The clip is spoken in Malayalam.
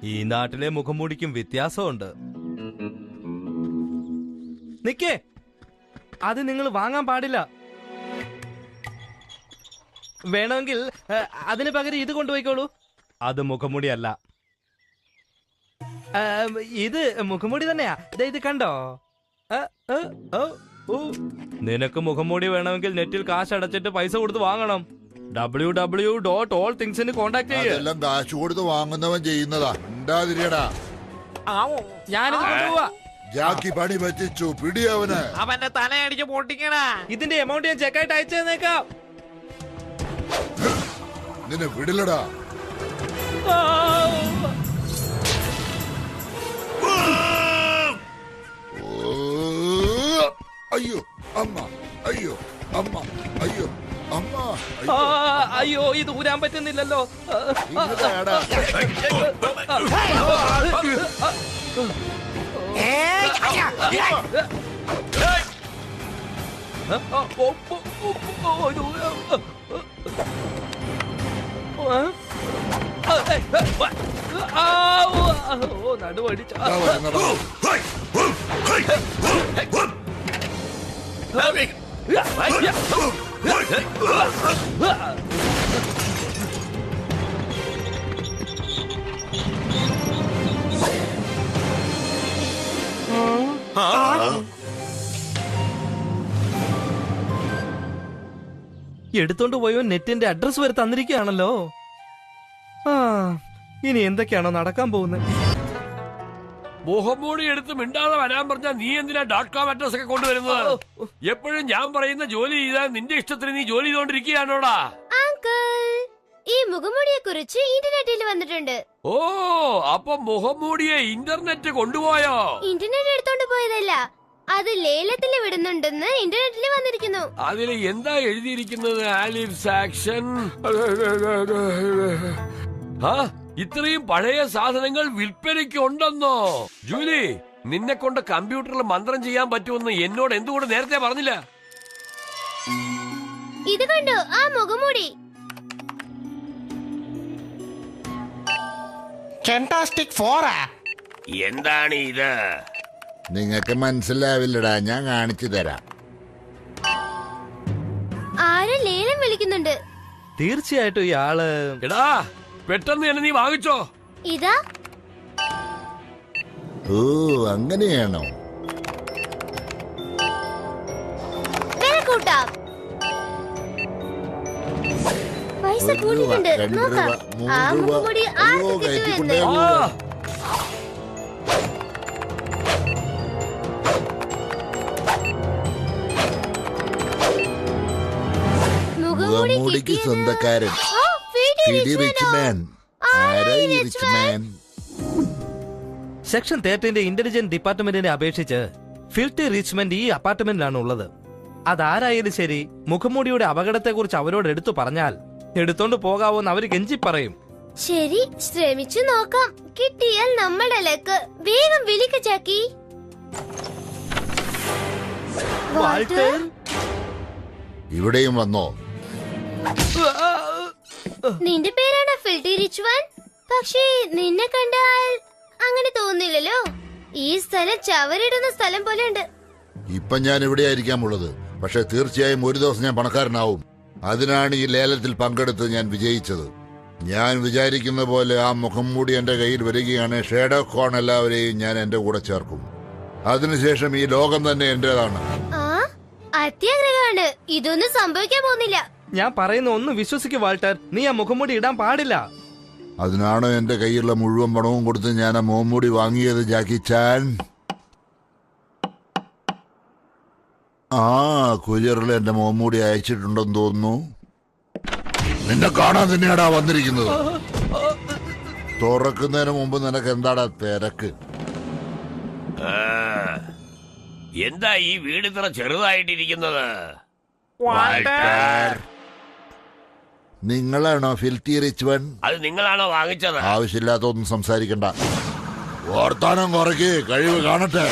ഈ നാട്ടിലെ മുഖംമൂടിക്കും വ്യത്യാസമുണ്ട്. നിക്കേ, അത് നിങ്ങൾ വാങ്ങാൻ പാടില്ല. വേണമെങ്കിൽ അതിന് പകരം ഇത് കൊണ്ടുപോയിക്കോളൂ. അത് മുഖംമൂടിയല്ല, ഇത് മുഖംമൂടി തന്നെയാ. ഇത് കണ്ടോ? നിനക്ക് മുഖംമൂടി വേണമെങ്കിൽ നെറ്റിൽ കാശ് അടച്ചിട്ട് പൈസ കൊടുത്ത് വാങ്ങണം. www.allthings കോണ്ടാക്ട് ചെയ്യെല്ലാം കാശ് കൊടുത്ത് വാങ്ങുന്നവൻ ചെയ്യുന്നതാ. ഞാനിത് കൊണ്ടുപോവാ. ജാക്കി പണി പറ്റിച്ചു, പിടിയവന്. അവന്റെ തലയടിച്ച് പൊട്ടിക്കണ. ഇതിന്റെ എമൗണ്ട് ഞാൻ ചെക്കായിട്ട് അയച്ചു തന്നേക്കാം. നിന്നെ വിടില്ലടാ. അയ്യോ അമ്മ, അയ്യോ അമ്മ, അയ്യോ അമ്മ, അയ്യോ ഇത് ഊരാൻ പറ്റുന്നില്ലല്ലോ. നടുവടിച്ച എടുത്തോണ്ട് പോയോ നെറ്റിന്റെ അഡ്രസ് വരെ തന്നിരിക്കുകയാണല്ലോ. ഇനി എന്തൊക്കെയാണോ നടക്കാൻ പോകുന്നത്? മുഖംമൂടി എടുത്ത് മിണ്ടാതെ വരാൻ പറഞ്ഞാൽ നീ എന്തിനാ .com അഡ്രസ് ഒക്കെ കൊണ്ടുവരുന്നത്? എപ്പോഴും ഞാൻ പറയുന്ന ജോലി ചെയ്താൽ നിന്റെ ഇഷ്ടത്തിന് നീ ജോലി ചെയ്തോണ്ടിരിക്കുകയാണോടാ? ഈ മുഖംമൂടിയെ കുറിച്ച് ഇന്റർനെറ്റിൽ വന്നിട്ടുണ്ട്. ഓ, അപ്പൊ മുഖംമൂടിയെ ഇന്റർനെറ്റ് കൊണ്ടുപോയോ? ഇന്റർനെറ്റ് എടുത്തോണ്ട് പോയതല്ല, അത് ലേലത്തിൽ വിടുന്നുണ്ടെന്ന് ഇന്റർനെറ്റിൽ വന്നിരിക്കുന്നു. അതിൽ എന്താ എഴുതിയിരിക്കുന്നത്? ആലിപ്സ് ആക്ഷൻ. ഇത്രയും പഴയ സാധനങ്ങൾ വിൽപ്പനയ്ക്ക് ഉണ്ടെന്നോ? ജൂലി, നിന്നെ കൊണ്ട് കമ്പ്യൂട്ടറിൽ മന്ത്രം ചെയ്യാൻ പറ്റുമെന്ന് എന്നോട് എന്തുകൊണ്ട് നേരത്തെ പറഞ്ഞില്ല? ഇത് കണ്ടോ, ആ മുഖംമൂടി. എന്താണ് ഇത്? നിങ്ങക്ക് മനസ്സിലാവില്ലടാ, ഞാൻ കാണിച്ചു തരാം. ആരും ലേലം വിളിക്കുന്നുണ്ട്. തീർച്ചയായിട്ടും ഇയാള്. എടാ, പെട്ടെന്ന് തന്നെ നീ വാങ്ങിച്ചോ. ഇതാ. ഓ, അങ്ങനെയാണോ? പൈസ കൂടിയിട്ടുണ്ട്. നോക്കാം ആ മുഖംമൂടി ആർക്ക് കിട്ടുമെന്ന്. മുഖംമൂടിക്ക് സ്വന്തക്കാരൻ സെക്ഷൻ 13 ഇന്റലിജന്റ് ഡിപ്പാർട്ട്മെന്റിനെ അപേക്ഷിച്ച് ഫിൽറ്റി റിച്ച്മെന്റ് ഈ അപ്പാർട്ട്മെന്റിലാണ് ഉള്ളത്. അതാരായാലും ശരി, മുഖംമൂടിയുടെ അപകടത്തെ കുറിച്ച് അവരോട് എടുത്തു പറഞ്ഞാൽ എടുത്തോണ്ട് പോകാവോന്ന് അവര് കെഞ്ചി പറയും. ശരി, ശ്രമിച്ചു നോക്കാം. കിട്ടിയാൽ നമ്മുടെ ലക്ക്. വേഗം വിളിക്ക് ജാക്കി. ഇവിടെയും വന്നോ? നിന്റെ പേരാണ് ഫിൽറ്റി റിച്ച്വൻ. പക്ഷേ നിന്നെ കണ്ടാൽ അങ്ങനെ തോന്നില്ലല്ലോ. ഈ സ്ഥലം ചവരിടുന്ന സ്ഥലം പോലെ ഉണ്ട്. ഇപ്പൊ ഞാൻ ഇവിടെ ആയിരിക്കാമുള്ളത്, പക്ഷെ തീർച്ചയായും ഒരു ദിവസം ഞാൻ പണക്കാരനാവും. അതിനാണ് ഈ ലേലത്തിൽ പങ്കെടുത്ത് ഞാൻ വിജയിച്ചത്. ഞാൻ വിചാരിക്കുന്ന പോലെ ആ മുഖംമൂടി എന്റെ കയ്യിൽ വരികയാണ്. ഷേഡോക്ക് ഹോൺ എല്ലാവരെയും ഞാൻ എന്റെ കൂടെ ചേർക്കും. അതിനുശേഷം ഈ ലോകം തന്നെ എന്റേതാണ്. അത്യാഗ്രഹമാണ്. ഇതൊന്നും സംഭവിക്കാൻ പോകുന്നില്ല. ഞാൻ പറയുന്ന ഒന്ന് വിശ്വസിക്കു വാൾട്ടർ, നീ ആ മുഖംമൂടി ഇടാൻ പാടില്ല. അതിനാണോ എന്റെ കയ്യിലുള്ള മുഴുവൻ പണവും കൊടുത്ത് ഞാൻ ആ മുഖംമൂടി വാങ്ങിയത് ജാക്കി ചാൻ? കൊരിയറിൽ എന്റെ മുഖംമൂടി അയച്ചിട്ടുണ്ടെന്ന് തോന്നുന്നു. നിന്നെ കാണാൻ തന്നെയാടാ വന്നിരിക്കുന്നത്. തുറക്കുന്നതിന് മുമ്പ് നിനക്ക് എന്താടാ തിരക്ക്? എന്താ ഈ വീട് ഇത്ര ചെറുതായിട്ടിരിക്കുന്നത്? നിങ്ങളാണോ ഫിൽറ്റി റിച്ച്വൻ? അത് നിങ്ങളാണോ വാങ്ങിച്ചത്? ആവശ്യമില്ലാത്തൊന്നും സംസാരിക്കണ്ട. വർത്താനം കുറയ്ക്ക്, കഴിവ് കാണട്ടെ.